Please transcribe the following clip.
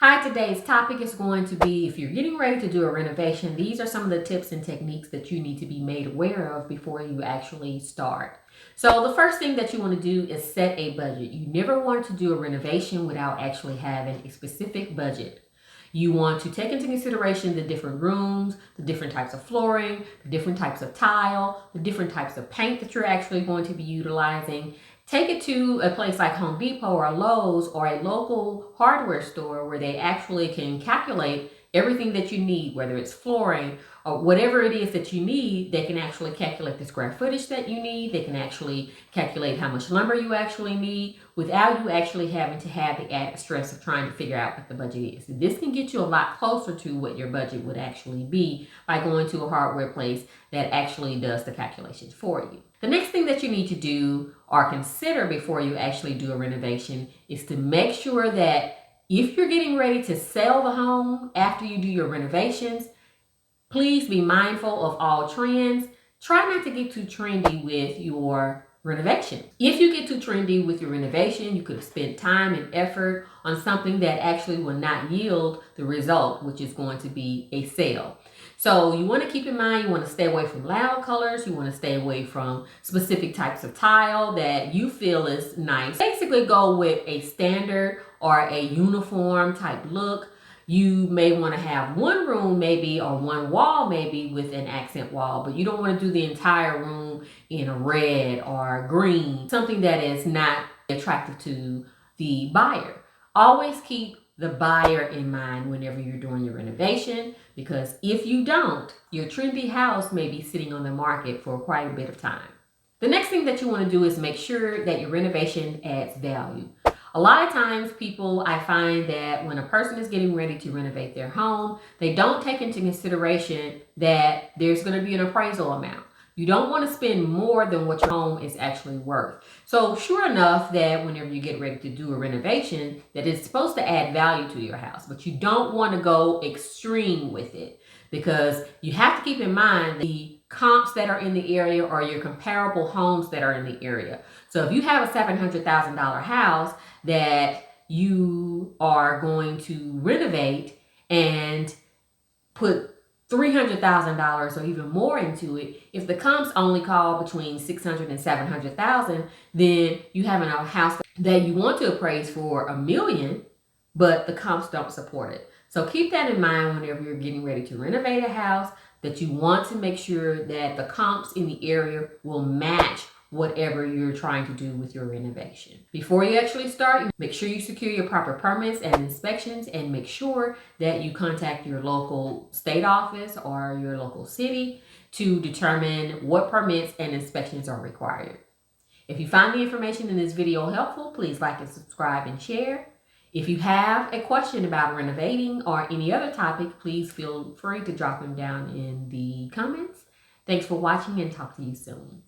Hi, today's topic is going to be if you're getting ready to do a renovation, these are some of the tips and techniques that you need to be made aware of before you actually start. So the first thing that you want to do is set a budget. You never want to do a renovation without actually having a specific budget. You want to take into consideration the different rooms, the different types of flooring, the different types of tile, the different types of paint that you're actually going to be utilizing. Take it to a place like Home Depot or Lowe's or a local hardware store where they actually can calculate everything that you need, whether it's flooring or whatever it is that you need. They can actually calculate the square footage that you need. They can actually calculate how much lumber you actually need without you actually having to have the added stress of trying to figure out what the budget is. This can get you a lot closer to what your budget would actually be by going to a hardware place that actually does the calculations for you. The next thing that you need to do or consider before you actually do a renovation is to make sure that if you're getting ready to sell the home after you do your renovations, please be mindful of all trends. Try not to get too trendy with your renovation. If you get too trendy with your renovation, you could have spent time and effort on something that actually will not yield the result, which is going to be a sale. So you want to keep in mind, you want to stay away from loud colors. You want to stay away from specific types of tile that you feel is nice. Basically go with a standard or a uniform type look. You may want to have one room maybe or one wall maybe with an accent wall, but you don't want to do the entire room in a red or green, something that is not attractive to the buyer. Always keep the buyer in mind whenever you're doing your renovation, because if you don't, your trendy house may be sitting on the market for quite a bit of time. The next thing that you want to do is make sure that your renovation adds value. A lot of times I find that when a person is getting ready to renovate their home, they don't take into consideration that there's going to be an appraisal amount. You don't want to spend more than what your home is actually worth. So sure enough that whenever you get ready to do a renovation, that it's supposed to add value to your house, but you don't want to go extreme with it, because you have to keep in mind the comps that are in the area or your comparable homes that are in the area. So if you have a $700,000 house that you are going to renovate and put $300,000 or even more into it, if the comps only call between $600,000 and $700,000, then you have a house that you want to appraise for $1 million, but the comps don't support it. So keep that in mind whenever you're getting ready to renovate a house, that you want to make sure that the comps in the area will match whatever you're trying to do with your renovation. Before you actually start, make sure you secure your proper permits and inspections, and make sure that you contact your local state office or your local city to determine what permits and inspections are required. If you find the information in this video helpful, please like and subscribe and share. If you have a question about renovating or any other topic, please feel free to drop them down in the comments. Thanks for watching, and talk to you soon.